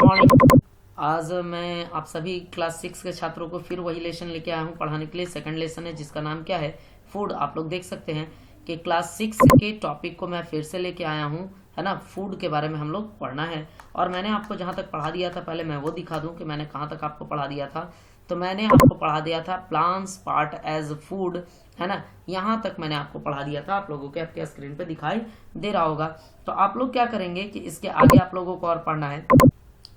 Morning. आज मैं आप सभी क्लास 6 के छात्रों को फिर वही लेसन लेके आया हूँ पढ़ाने के लिए। सेकंड लेसन है जिसका नाम क्या है, फूड। आप लोग देख सकते हैं कि क्लास 6 के टॉपिक को मैं फिर से लेके आया हूँ, है ना। फूड के बारे में हम लोग पढ़ना है। और मैंने आपको जहाँ तक पढ़ा दिया था, पहले मैं वो दिखा दूँ कि मैंने कहाँ तक आपको पढ़ा दिया था। तो मैंने आपको पढ़ा दिया था प्लांट्स पार्ट एज फूड, है ना। यहाँ तक मैंने आपको पढ़ा दिया था, आप लोगों के आपके स्क्रीन पे दिखाई दे रहा होगा। तो आप लोग क्या करेंगे कि इसके आगे आप लोगों को और पढ़ना है।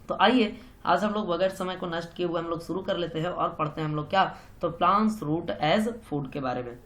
तो आइए आज हम लोग बगैर समय को नष्ट किए हुए हम लोग शुरू कर लेते हैं और पढ़ते हैं हम लोग क्या, तो प्लांट्स रूट एज फूड के बारे में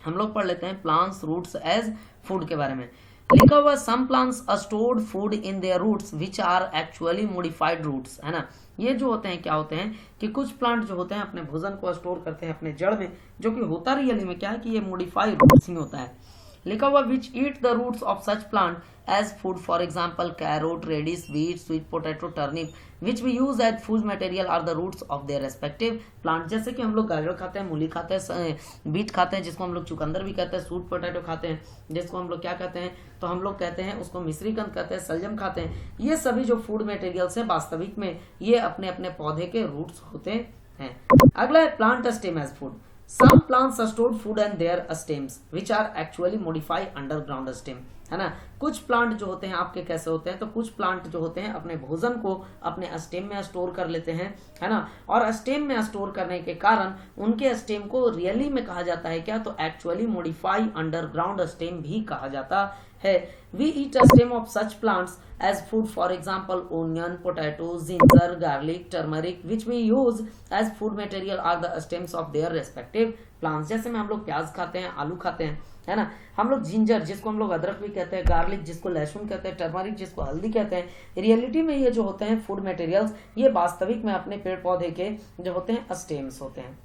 हम लोग पढ़ लेते हैं। प्लांट्स रूट्स एज फूड के बारे में लिखा हुआ some plants stored food in their roots which are actually modified roots, है ना। ये जो होते हैं क्या होते हैं कि कुछ प्लांट जो होते हैं अपने भोजन को स्टोर करते हैं अपने जड़ में, जो कि होता रियली में क्या है कि ये मॉडिफाइड रूट्स ही होता है। लिखा हुआ which eat the roots of such plant as food, for example carrot, radish, beet, sweet potato, turnip which we use as food material are the roots of their respective plant. जैसे कि हम लोग गाजर खाते हैं, मूली खाते हैं, बीट खाते हैं जिसको हम लोग चुकंदर भी कहते हैं, स्वीट पोटैटो खाते हैं जिसको हम लोग क्या कहते हैं, तो हम लोग कहते हैं उसको मिश्रीकंद कहते हैं, सलजम खाते हैं। ये सभी जो फूड मटेरियल्स हैं वास्तविक में ये अपने अपने पौधे के रूट्स होते हैं। अगला है plant stem as food. Some plants store food and their stems, which are actually modified underground stem, है ना। कुछ प्लांट जो होते हैं आपके कैसे होते हैं, तो कुछ प्लांट जो होते हैं अपने भोजन को अपने स्टेम में स्टोर कर लेते हैं, है ना। और स्टेम में स्टोर करने के कारण उनके स्टेम को रियली में कहा जाता है क्या, तो एक्चुअली मॉडिफाई अंडरग्राउंड स्टेम भी कहा जाता है। We eat stem of such plants as food, for example onion, potato, ginger, garlic, turmeric which we use as food material are the stems of their respective plants। जैसे में हम लोग प्याज खाते हैं, आलू खाते हैं, है ना। हम लोग जिंजर जिसको हम लोग अदरक भी कहते हैं, गार्लिक जिसको लहसुन कहते हैं, टर्मरिक जिसको हल्दी कहते हैं, रियलिटी में ये जो होते हैं फूड मटेरियल्स ये वास्तविक में अपने पेड़ पौधे के जो होते हैं स्टेम्स होते हैं।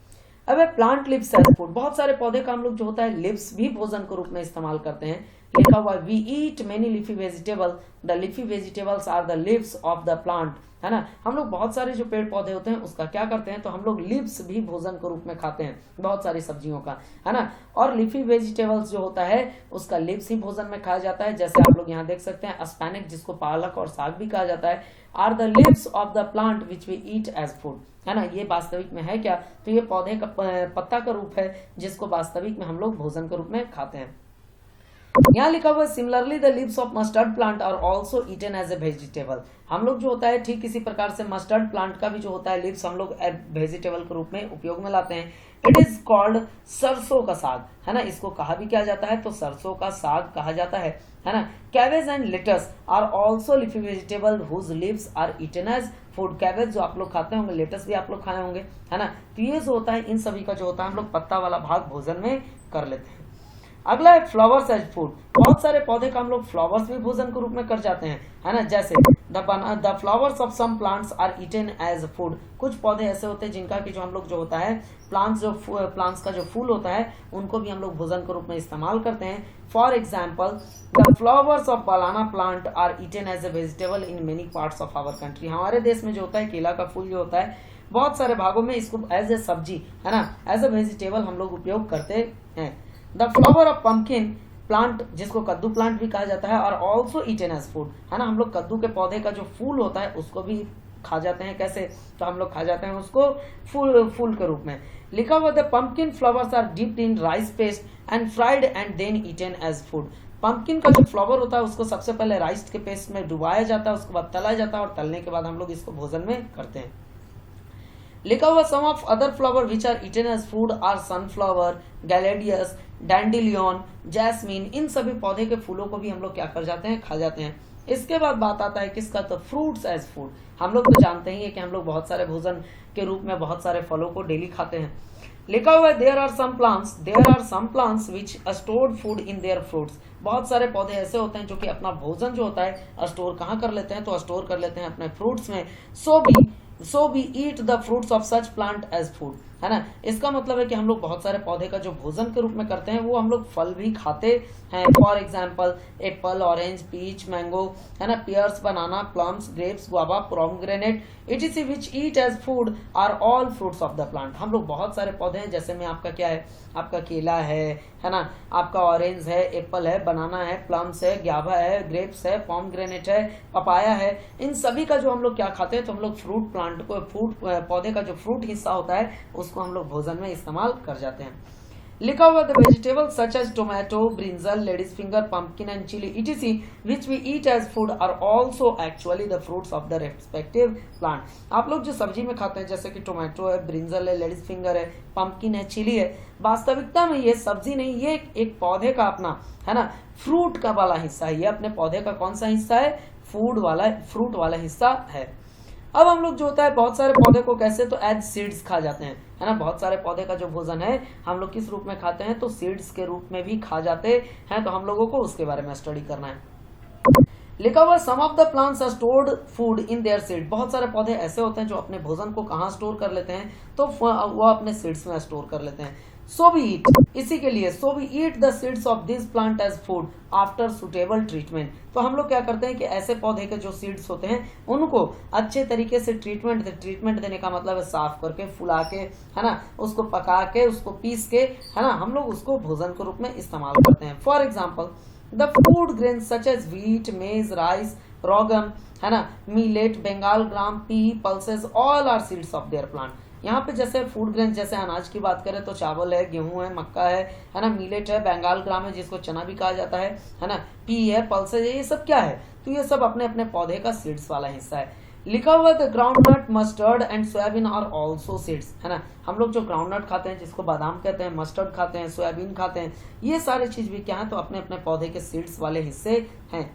अब प्लांट लिव्स एज फूड। बहुत सारे पौधे का हम लोग जो होता है लिव्स भी भोजन के रूप में इस्तेमाल करते हैं। लिखा हुआ we eat many leafy vegetable, the leafy vegetables are the leaves of the plant, है ना। हम लोग बहुत सारे जो पेड़ पौधे होते हैं उसका क्या करते हैं, तो हम लोग लिव्स भी भोजन के रूप में खाते हैं बहुत सारी सब्जियों का, है ना। और लीफी वेजिटेबल्स जो होता है उसका लिव्स ही भोजन में खाया जाता है। जैसे आप लोग यहाँ देख सकते हैं स्पैनिक जिसको पालक और साग भी कहा जाता है, are the leaves of the plant which we eat as food, है ना। ये वास्तविक में है क्या, तो ये पौधे का पत्ता का रूप है जिसको वास्तविक में हम लोग भोजन के रूप में खाते हैं। यहाँ लिखा हुआ similarly the leaves of mustard plant are also eaten as a vegetable. हम लोग जो होता है ठीक इसी प्रकार से मस्टर्ड प्लांट का भी जो होता है लीव्स हम लोग वेजिटेबल के रूप में उपयोग में लाते हैं। इट इज कॉल्ड सरसों का साग, है ना। इसको कहा भी क्या जाता है, तो सरसों का साग कहा जाता है ना। Cabbage and lettuce are also leafy vegetable whose leaves are eaten as food. Cabbage जो आप लोग खाते होंगे, लेटस भी आप लोग खाए होंगे, है ना। तो ये जो होता है इन सभी का जो होता है हम लोग पत्ता वाला भाग भोजन में कर लेते हैं। अगला है फ्लावर्स एज फूड। बहुत सारे पौधे का हम लोग फ्लावर्स भी भोजन के रूप में कर जाते हैं, है ना। जैसे the flowers of some plants are eaten as food. कुछ पौधे ऐसे होते हैं जिनका कि जो हम लोग जो होता है प्लांट्स का जो फूल होता है उनको भी हम लोग भोजन के रूप में इस्तेमाल करते हैं। For example the flowers of banana plant are eaten as a vegetable in many parts of our country. हमारे देश में जो होता है केला का फूल जो होता है बहुत सारे भागों में इसको एज ए सब्जी, है ना, एज ए वेजिटेबल हम लोग उपयोग करते हैं। The flower of pumpkin plant जिसको कद्दू प्लांट भी कहा जाता है और ऑल्सो ईटन एज फूड, है ना। हम लोग कद्दू के पौधे का जो फूल होता है उसको भी खा जाते हैं। कैसे, तो हम लोग खा जाते हैं उसको फूल के रूप में। लिखा हुआ the pumpkin flowers are dipped in rice paste and fried and then eaten as food. Pumpkin का जो फ्लावर होता है उसको सबसे पहले राइस के पेस्ट में डुबाया जाता है, उसके बाद तला जाता है और तलने के बाद हम लोग इसको भोजन में करते हैं। लिखा हुआ some of other flower which are eaten as food are sunflower, gladiolus, dandelion, jasmine. इन सभी पौधे के फूलों को भी हम लोग क्या कर जाते हैं, खा जाते हैं। इसके बाद बात आता है किसका, तो फ्रूट्स एज फूड। हम लोग तो जानते ही है कि हम लोग बहुत सारे भोजन के रूप में बहुत सारे फलों को डेली खाते हैं। लिखा हुआ है there are some plants which stored food in their fruits. बहुत सारे पौधे ऐसे होते हैं जो कि अपना भोजन जो होता है स्टोर कहाँ कर लेते हैं, तो स्टोर कर लेते हैं अपने फ्रूट्स में। So we eat the fruits of such plant as food. है ना। इसका मतलब है कि हम लोग बहुत सारे पौधे का जो भोजन के रूप में करते हैं वो हम लोग फल भी खाते हैं। For example apple, orange, peach, mango, है ना, pears, banana, plums, grapes, guava, pomegranate, etc which eat as food are all fruits of the plant। हम लोग बहुत सारे पौधे हैं, जैसे में आपका क्या है, आपका केला है ना, आपका ऑरेंज है, एप्पल है, बनाना है, प्लम्स है, ग्यावा है, ग्रेप्स है, पोमेग्रेनेट है, पपाया है। इन सभी का जो हम लोग क्या खाते हैं, तो हम लोग फ्रूट प्लांट को, फ्रूट पौधे का जो फ्रूट हिस्सा होता है उसको हम लोग भोजन में इस्तेमाल कर जाते हैं। लिखा हुआ the vegetables such as tomato, brinjal, ladies finger, pumpkin and chilli etc which we eat as food are also actually the fruits of the respective plant। आप लोग जो सब्जी में खाते हैं जैसे कि टोमेटो है, ब्रिंजल है, लेडीज फिंगर है, पंपकिन है, चिली है, वास्तविकता में ये सब्जी नहीं, ये एक पौधे का अपना, है ना, फ्रूट का वाला हिस्सा है। ये अपने पौधे का कौन सा हिस्सा है, फ्रूट वाला हिस्सा है। अब हम लोग जो होता है बहुत सारे पौधे को कैसे, तो एज सीड्स खा जाते हैं, है ना। बहुत सारे पौधे का जो भोजन है हम लोग किस रूप में खाते हैं, तो सीड्स के रूप में भी खा जाते हैं। तो हम लोगों को उसके बारे में स्टडी करना है। लिखा हुआ some of the plants are stored food in their seed. बहुत सारे पौधे ऐसे होते हैं जो अपने भोजन को कहाँ स्टोर कर लेते हैं, तो वो अपने सीड्स में स्टोर कर लेते हैं। सो वी ईट, इसी के लिए so we eat the seeds of this plant as food after suitable treatment. तो हम लोग क्या करते हैं कि ऐसे पौधे के जो सीड्स होते हैं उनको अच्छे तरीके से ट्रीटमेंट देने का मतलब है साफ करके, फुला के, है ना, उसको पका के, उसको पीस के, है ना, हम लोग उसको भोजन के रूप में इस्तेमाल करते हैं। For example the food grains such as wheat, maize, rice, रोगम, है ना, millet, Bengal gram, pea, pulses, all are seeds of their plant. यहाँ पे जैसे फूड ग्रेन, जैसे अनाज की बात करें तो चावल है, गेहूं है, मक्का है ना, मिलेट है, बंगाल ग्राम है जिसको चना भी कहा जाता है ना, पी है, पल्सेस है, ये सब क्या है, तो ये सब अपने अपने पौधे का सीड्स वाला हिस्सा है। लिखा हुआ the groundnut, mustard and soybean are also seeds, है ना। हम लोग जो ग्राउंडनट खाते हैं जिसको बादाम कहते हैं, मस्टर्ड खाते हैं, सोयाबीन खाते हैं, ये सारे चीज भी क्या है, तो अपने अपने पौधे के सीड्स वाले हिस्से हैं।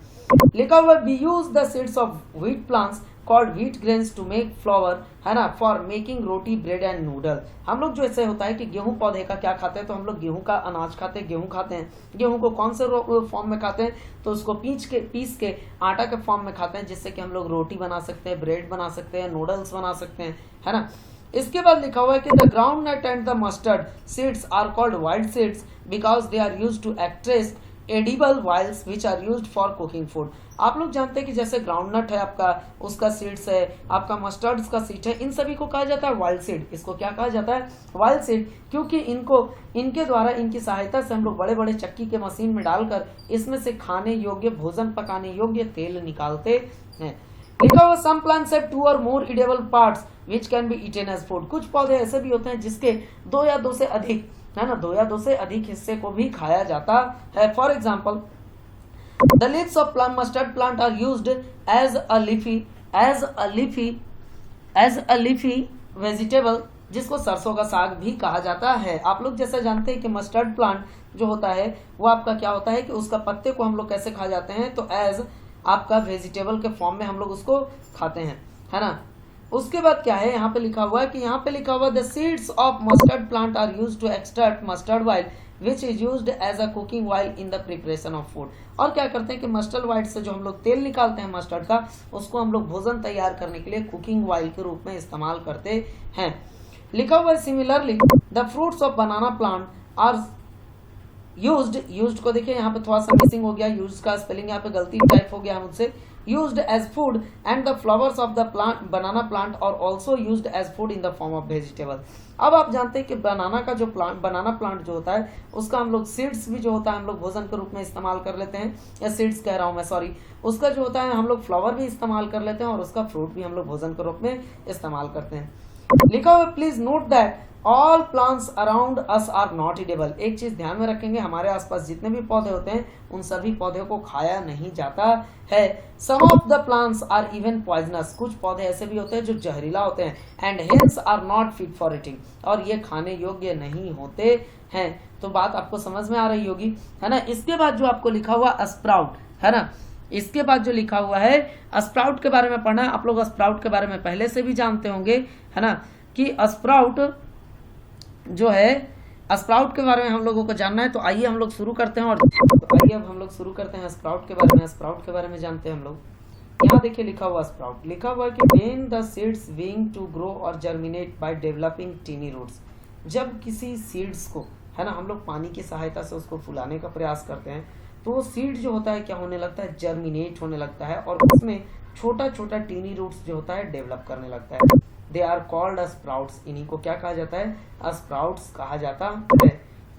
लिखा हुआ we use the seeds of wheat plants called wheat grains to make flour, है ना, for making roti, bread and noodle. हम लोग जो ऐसे होता है कि गेहूं पौधे का क्या खाते हैं, तो हम लोग गेहूं का अनाज खाते हैं, गेहूं खाते हैं। गेहूं को कौन से फॉर्म में खाते हैं, तो उसको पीस के आटा के फॉर्म में खाते हैं, जिससे कि हम लोग रोटी बना सकते हैं, ब्रेड बना सकते हैं, नूडल्स बना सकते हैं, है ना। इसके बाद लिखा हुआ है कि the ground nut and the mustard seeds are called wild seeds because they are used to extract edible oils which are used for cooking food. आप लोग जानते हैं कि जैसे ग्राउंडनट है आपका, उसका सीड्स है, आपका मस्टर्ड का सीड है, इन सभी को कहा जाता है वाइल्ड सीड। इसको क्या कहा जाता है, वाइल्ड सीड, क्योंकि इनके द्वारा, इनकी सहायता से हम लोग बड़े बड़े चक्की के मशीन में डालकर इसमें से खाने योग्य, भोजन पकाने योग्य तेल निकालते हैं। लिखा हुआ some plants have 2 or more edible parts which can be eaten as food। कुछ पौधे ऐसे भी होते हैं जिसके 2 या 2 से अधिक, है ना, 2 या 2 से अधिक हिस्से को भी खाया जाता है। For example the leaves of mustard plant are used as a leafy vegetable जिसको सरसों का साग भी कहा जाता है। आप लोग जैसा जानते हैं कि मस्टर्ड प्लांट जो होता है वो आपका क्या होता है कि उसका पत्ते को हम लोग कैसे खा जाते हैं, तो एज आपका वेजिटेबल के फॉर्म में हम लोग उसको खाते हैं, है ना। उसके बाद क्या है, यहाँ पे लिखा हुआ है कि यहाँ पे लिखा हुआ the seeds of mustard plant are used to extract mustard oil which is used as a cooking oil in the preparation of food. और क्या करते हैं कि मस्टर्ड ऑयल से जो हम लोग तेल निकालते हैं मस्टर्ड का, उसको हम लोग भोजन तैयार करने के लिए कुकिंग ऑयल के रूप में इस्तेमाल करते हैं। लिखा हुआ है similarly the fruits of banana plant are used को देखिए यहाँ पे थोड़ा सा मिसिंग हो गया, यूज्ड का स्पेलिंग यहाँ पे गलती टाइप हो गया मुझसे। used as food and the flowers of the plant banana plant are also used as food in the form of vegetable। अब आप जानते हैं कि बनाना प्लांट जो होता है उसका हम लोग सीड्स भी जो होता है हम लोग भोजन के रूप में इस्तेमाल कर लेते हैं, या सीड्स कह रहा हूँ मैं, सॉरी, उसका जो होता है हम लोग फ्लावर भी इस्तेमाल कर लेते हैं और उसका फ्रूट भी हम लोग भोजन के रूप में इस्तेमाल करते हैं। लिखा हुआ please note that all plants around us are not edible. एक चीज ध्यान में रखेंगे, हमारे आसपास जितने भी पौधे होते हैं उन सभी पौधों को खाया नहीं जाता है। Some of the plants are even poisonous. कुछ पौधे ऐसे भी होते हैं जो जहरीला होते हैं, and hence are not fit for eating, और ये खाने योग्य नहीं होते हैं। तो बात आपको समझ में आ रही होगी, है ना। इसके बाद जो आपको लिखा हुआ स्प्राउट, है ना, इसके बाद जो लिखा हुआ है स्प्राउट के बारे में पढ़ना है। आप लोग स्प्राउट के बारे में पहले से भी जानते होंगे, है ना, कि स्प्राउट जो है, स्प्राउट के बारे में हम लोगों को जानना है। तो आइए हम लोग शुरू करते हैं, और आइए अब हम लोग शुरू करते हैं स्प्राउट के बारे में। स्प्राउट के बारे में जानते हैं हम लोग। यहाँ देखिए लिखा हुआ स्प्राउट, लिखा हुआ है कि when the seeds begin to grow or germinate by developing tiny roots। जब किसी सीड्स को, है ना, हम लोग पानी की सहायता से उसको फुलाने का प्रयास करते हैं तो वो सीड जो होता है क्या होने लगता है, जर्मिनेट होने लगता है और उसमें छोटा छोटा टीनी रूट्स जो होता है डेवलप करने लगता है। दे आर कॉल्ड स्प्राउट्स, इन्हीं को क्या कहा जाता है, स्प्राउट्स कहा जाता है।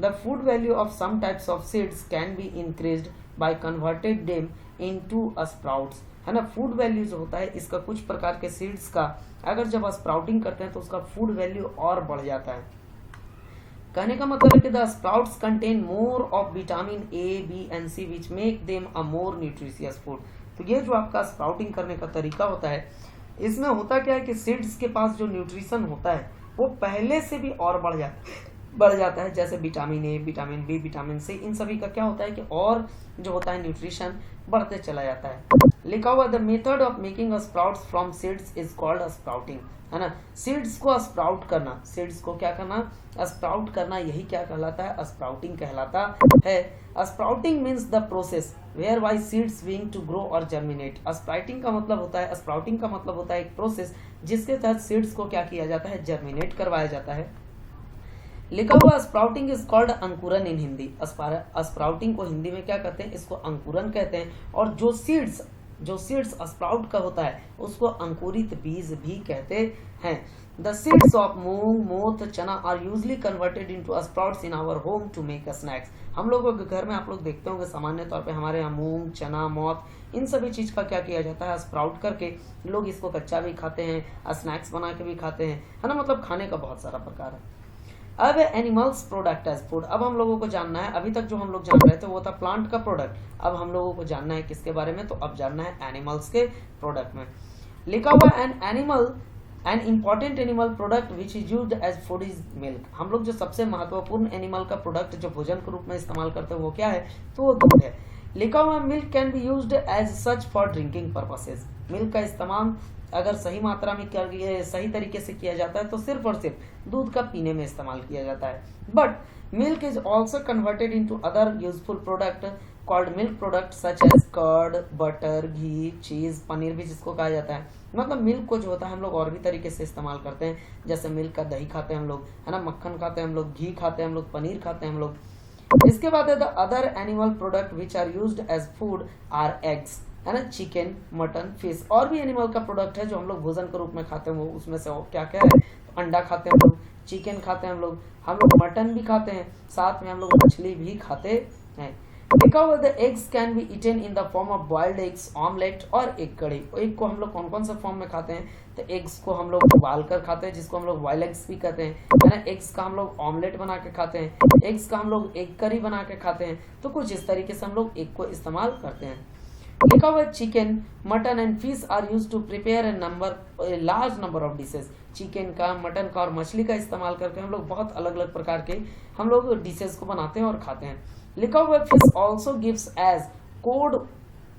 The food value of some types of seeds can be increased by converted them into sprouts, है ना। फूड वैल्यू जो होता है इसका कुछ प्रकार के सीड्स का अगर जब स्प्राउटिंग करते हैं तो उसका फूड वैल्यू और बढ़ जाता है। कहने का मतलब है कि the sprouts contain more of vitamin A, B and C which make them a more nutritious food. तो ये जो आपका स्प्राउटिंग करने का तरीका होता है, इसमें होता क्या है कि सीड्स के पास जो न्यूट्रिशन होता है वो पहले से भी और बढ़ जाता है। जैसे vitamin A, vitamin B, vitamin C, इन सभी का क्या होता है कि और जो होता है न्यूट्रिशन बढ़ते चला जाता है। लिखा हुआ the method of making a sprouts from seeds is called a sprouting, है ना। सीड्स को स्प्राउट करना, सीड्स को क्या करना, स्प्राउट करना, यही क्या कहलाता है, स्प्राउटिंग कहलाता है। Sprouting means the process where by seeds being to grow और जर्मिनेट। स्प्राउटिंग का मतलब होता है, स्प्राउटिंग का मतलब होता है एक प्रोसेस जिसके तहत सीड्स को क्या किया जाता है, जर्मिनेट करवाया जाता है। लिखा हुआ स्प्राउटिंग इज कॉल्ड अंकुरन इन हिंदी। स्प्राउटिंग को हिंदी में क्या कहते हैं, इसको अंकुरन कहते हैं। और जो सीड्स स्प्राउट का होता है उसको अंकुरित बीज भी कहते हैं। The seeds of moong, moth, chana are usually converted into sprouts in our home to make snacks. हम लोगों के घर में आप लोग देखते होंगे सामान्य तौर पे हमारे यहाँ मूंग, चना, मोठ, इन सभी चीज का क्या किया जाता है, स्प्राउट करके लोग इसको कच्चा भी खाते हैं, स्नैक्स बना के भी खाते हैं, है ना। मतलब खाने का बहुत सारा प्रकार है। अब एनिमल्स प्रोडक्ट एज फूड, अब हम लोगों को जानना है, अभी तक जो हम लोग जान रहे थे वो था प्लांट का प्रोडक्ट, अब हम लोगों को जानना है किसके बारे में, तो अब जानना है एनिमल्स के प्रोडक्ट में। लिखा हुआ an important animal product which is used as food is milk. हम लोग जो सबसे महत्वपूर्ण एनिमल का प्रोडक्ट जो भोजन के रूप में इस्तेमाल करते हैं वो क्या है, तो वो दूध है। लिखा हुआ milk can be used as such for drinking purposes. Milk का इस्तेमाल अगर सही मात्रा में सही तरीके से किया जाता है तो सिर्फ और सिर्फ दूध का पीने में इस्तेमाल किया जाता है। But milk is also converted into other useful product called milk product such as curd, butter, ghee, cheese, paneer भी जिसको कहा जाता है। मतलब मिल्क को जो होता है हम लोग और भी तरीके से इस्तेमाल करते हैं, जैसे मिल्क का दही खाते हैं हम लोग, है ना, मक्खन खाते हैं हम लोग, घी खाते हैं हम लोग, पनीर खाते हैं हम लोग। इसके बाद है the other animal product which are used as food are eggs, है ना, चिकन, मटन, फिश। और भी एनिमल का प्रोडक्ट है जो हम लोग भोजन के रूप में खाते हैं, वो उसमें से क्या क्या है, तो अंडा खाते हैं हम लोग, चिकन खाते हैं हम लोग मटन भी खाते हैं, साथ में हम लोग मछली भी खाते हैं। लिखा हुआ the eggs can be eaten in the form of boiled eggs, omelette और एग कड़ी। एग को हम लोग कौन कौन से फॉर्म में खाते हैं, तो एग्स को हम लोग उबाल कर खाते हैं जिसको हम लोग बॉइल्ड एग्स भी कहते हैं, है ना। एग्स का हम लोग ऑमलेट बना के खाते हैं, एग्स का हम लोग एग करी बना के खाते हैं। तो कुछ इस तरीके से हम लोग एग को इस्तेमाल करते हैं। लिखा हुआ chicken, mutton and fish are used to prepare a large number of dishes. Chicken का, मटन का और मछली का इस्तेमाल करके हम लोग बहुत अलग अलग प्रकार के हम लोग डिशेज को बनाते हैं और खाते हैं। लिखा हुआ fish also gives as cod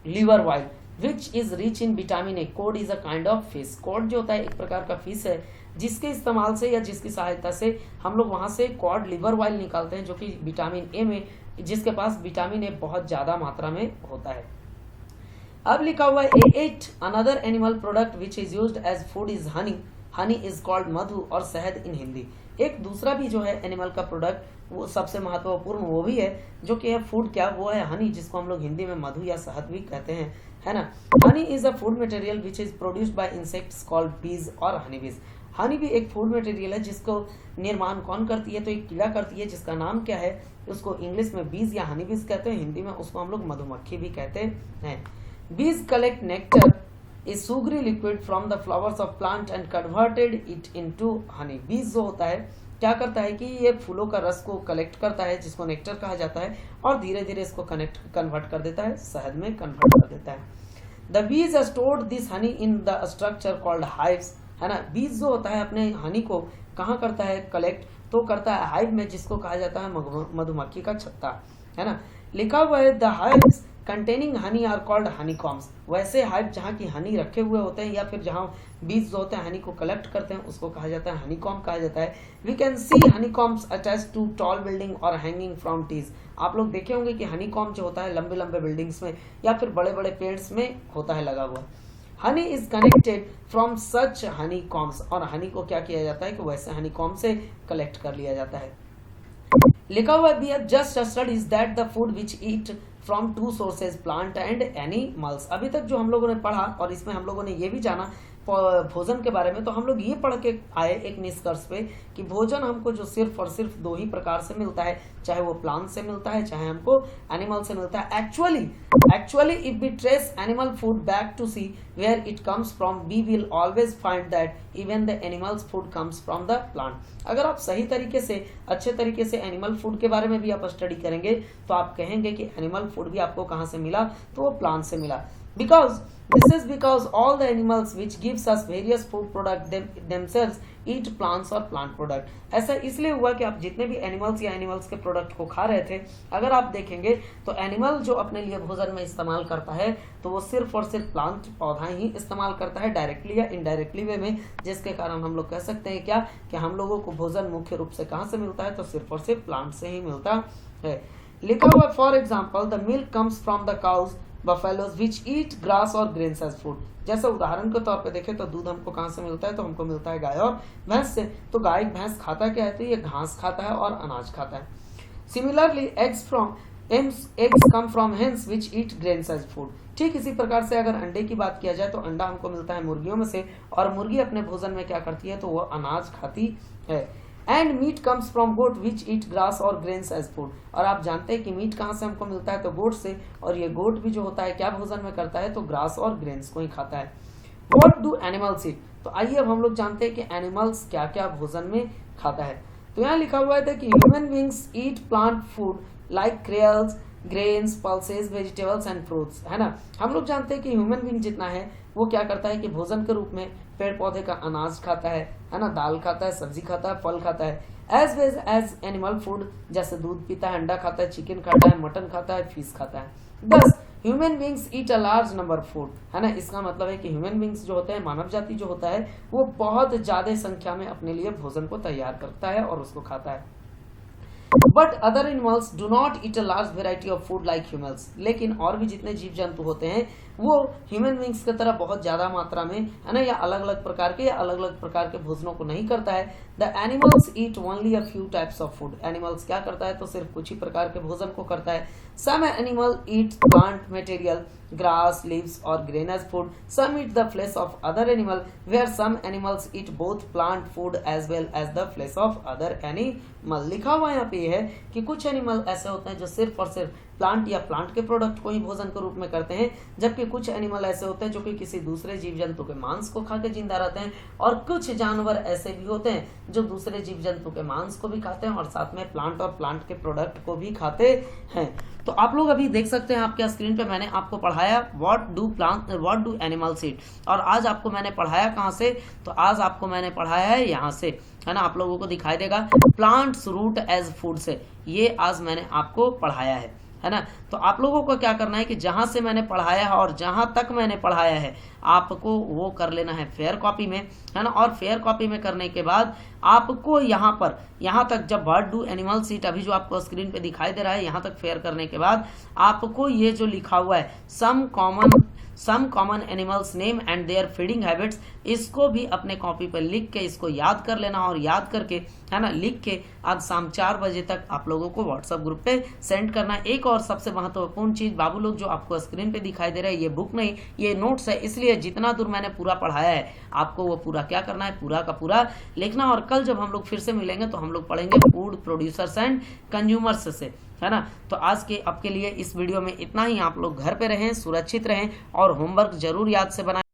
liver oil which is rich in vitamin A. Cod is a kind of fish. Cod जो होता है एक प्रकार का फिश है जिसके इस्तेमाल से या जिसकी सहायता से हम लोग वहां से कॉड लिवर ऑयल निकालते हैं, जो कि विटामिन ए में, जिसके पास विटामिन ए बहुत ज्यादा मात्रा में होता है। अब लिखा हुआ है at another animal product which is used as food is honey. Honey is called madhu और शहद इन हिंदी। एक दूसरा भी जो है एनिमल का प्रोडक्ट वो सबसे महत्वपूर्ण वो भी है जो कि है फूड, क्या वो है हनी, जिसको हम लोग हिंदी में मधु या शहद भी कहते हैं, है ना। Honey is a food material which is produced by insects called बीज और हनी बीज। हनी भी एक फूड मटेरियल है जिसको निर्माण कौन करती है, तो एक कीड़ा करती है जिसका नाम क्या है, उसको इंग्लिश में बीज या हनी बीज कहते हैं, हिंदी में उसको हम लोग मधुमक्खी भी कहते हैं। Bees collect nectar, a sugary liquid from the flowers of plant and converted it into honey. Bees जो होता है क्या करता है कि ये फूलों का रस को कलेक्ट करता है जिसको नेक्टर कहा जाता है और धीरे धीरे इसको कन्वर्ट कर देता है, शहद में कन्वर्ट कर देता है। The bees stored this honey in the structure called hives, है ना। बीज जो होता है अपने हनी को कहाँ करता है कलेक्ट, तो करता है हाइव में, जिसको कहा जाता है मधुमक्खी का छत्ता, है ना। लिखा हुआ है the hives containing honey are called honey combs. वैसे हाइव जहाँ की हनी रखे हुए होते हैं या फिर जहाँ बीज जो होते हैं हनी को कलेक्ट करते हैं उसको कहा जाता है हनी कॉम कहा जाता है। We can see honey combs attach to tall building और हैंगिंग फ्रॉम ट्रीज। आप लोग देखे होंगे कि हनी कॉम जो होता है लंबे लंबे बिल्डिंग्स में या फिर बड़े बड़े पेड़ में होता है लगा हुआ। Honey is connected from such honey combs, और हनी को क्या किया जाता है कि वैसे हनी कॉम से कलेक्ट कर लिया जाता है। लिखा हुआ we have just studies that the food which eat from two sources plant and animals. अभी तक जो हम लोगों ने पढ़ा और इसमें हम लोगों ने ये भी जाना भोजन के बारे में, तो हम लोग ये पढ़ के आए एक निष्कर्ष पे कि भोजन हमको जो सिर्फ और सिर्फ दो ही प्रकार से मिलता है, चाहे वो प्लांट से मिलता है चाहे हमको एनिमल से मिलता है। Actually if we trace animal food back to see where it comes from, we will always find that even the animals food comes from the plant. अगर आप सही तरीके से अच्छे तरीके से एनिमल फूड के बारे में भी आप स्टडी करेंगे तो आप कहेंगे कि एनिमल फूड भी आपको कहाँ से मिला, तो वो प्लांट से मिला। This is because all the animals which gives us various food product themselves eat plants or plant product। ऐसा इसलिए हुआ कि आप जितने भी एनिमल्स या एनिमल्स के प्रोडक्ट को खा रहे थे, अगर आप देखेंगे तो एनिमल जो अपने लिए भोजन में इस्तेमाल करता है तो वो सिर्फ और सिर्फ प्लांट पौधा ही इस्तेमाल करता है डायरेक्टली या इनडायरेक्टली वे में, जिसके कारण हम लोग कह सकते हैं क्या कि हम लोगों को भोजन मुख्य रूप से कहाँ से मिलता है, तो सिर्फ और सिर्फ प्लांट से ही मिलता है। लिखा हुआ for example the milk comes from the cows buffaloes which eat grass और ग्रेन्स एज फूड। जैसे उदाहरण के तौर पे देखें तो दूध हमको कहाँ से मिलता है, तो हमको मिलता है गाय और भैंस से। तो गाय भैंस खाता क्या है, तो ये घास खाता है और अनाज खाता है। Similarly eggs come from hens which eat grains as food. ठीक इसी प्रकार से अगर अंडे की बात किया जाए तो अंडा हमको मिलता है मुर्गियों में से, और मुर्गी अपने भोजन में क्या करती है, तो वो अनाज खाती है। And meat comes from goat which eat grass और ग्रेन्स एज फूड। और आप जानते हैं कि मीट कहाँ से हमको मिलता है, तो गोट से, और ये गोट भी जो होता है क्या भोजन में करता है, तो ग्रास और ग्रेन्स को ही खाता है। व्हाट डू एनिमल्स ईट, तो आइए अब हम लोग जानते हैं कि एनिमल्स क्या क्या भोजन में खाता है। तो यहाँ लिखा हुआ है कि human beings eat plant food like cereals, grains, pulses, vegetables and fruits, है ना। हम लोग जानते हैं कि ह्यूमन बींग जितना है वो क्या करता है कि भोजन के रूप में पेड़ पौधे का अनाज खाता है ना, दाल खाता है, सब्जी खाता है, फल खाता है। As veg as animal food, जैसे दूध पीता है, अंडा खाता है, चिकन खाता है, मटन खाता है, फिश खाता है। दस human beings eat a large number food, है ना। इसका मतलब है कि ह्यूमन बींग्स जो होते हैं, मानव जाति जो होता है, वो बहुत ज्यादा संख्या में अपने लिए भोजन को तैयार करता है और उसको खाता है। But other animals do not eat a large variety of food like humans. लेकिन और भी जितने जीव जंतु होते हैं वो ह्यूमन बींग्स की तरह बहुत ज्यादा मात्रा में, है ना, या अलग अलग प्रकार के भोजनों को नहीं करता है। The animals eat only a few types of food. Animals क्या करता है, तो सिर्फ कुछ ही प्रकार के भोजन को करता है। Some animal eat plant material, grass, leaves or grain as food. Some eat the flesh of other animal, where some animals eat both plant food as well as the flesh of other animal। लिखा हुआ यहाँ पे है कि कुछ animal ऐसे होते हैं जो सिर्फ और सिर्फ प्लांट या प्लांट के प्रोडक्ट को ही भोजन के रूप में करते हैं, जबकि कुछ एनिमल ऐसे होते हैं जो कि किसी दूसरे जीव जंतु के मांस को खा के जिंदा रहते हैं, और कुछ जानवर ऐसे भी होते हैं जो दूसरे जीव जंतु के मांस को भी खाते हैं और साथ में प्लांट और प्लांट के प्रोडक्ट को भी खाते हैं। तो आप लोग अभी देख सकते हैं आपके स्क्रीन पे मैंने आपको पढ़ाया व्हाट डू एनिमल्स ईट, और आज आपको मैंने पढ़ाया कहाँ से, तो आज आपको मैंने पढ़ाया है यहाँ से, है ना। आप लोगों को दिखाई देगा प्लांट्स रूट एज फूड से, ये आज मैंने आपको पढ़ाया है ना। तो आप लोगों को क्या करना है कि जहां से मैंने पढ़ाया है और जहां तक मैंने पढ़ाया है आपको वो कर लेना है फेयर कॉपी में, है ना। और फेयर कॉपी में करने के बाद आपको यहाँ तक जब व्हाट डू एनिमल्स ईट, अभी जो आपको स्क्रीन पे दिखाई दे रहा है, यहाँ तक फेयर करने के बाद आपको ये जो लिखा हुआ है some common animals name and their feeding habits, इसको भी अपने कॉपी पर लिख के इसको याद कर लेना, और याद करके, है ना, लिख के आज शाम 4 बजे तक आप लोगों को व्हाट्सएप ग्रुप पे सेंड करना है। एक और सबसे महत्वपूर्ण चीज बाबू लोग, जो आपको स्क्रीन पे दिखाई दे रहा है, ये बुक नहीं, ये नोट्स है, इसलिए जितना दूर मैंने पूरा पढ़ाया है आपको वो पूरा क्या करना है, पूरा का पूरा लिखना। और कल जब हम लोग फिर से मिलेंगे तो हम लोग पढ़ेंगे फूड प्रोड्यूसर्स एंड कंज्यूमर्स से, है ना। तो आज के आपके लिए इस वीडियो में इतना ही। आप लोग घर पे रहें, सुरक्षित रहें और होमवर्क जरूर याद से बनाएं।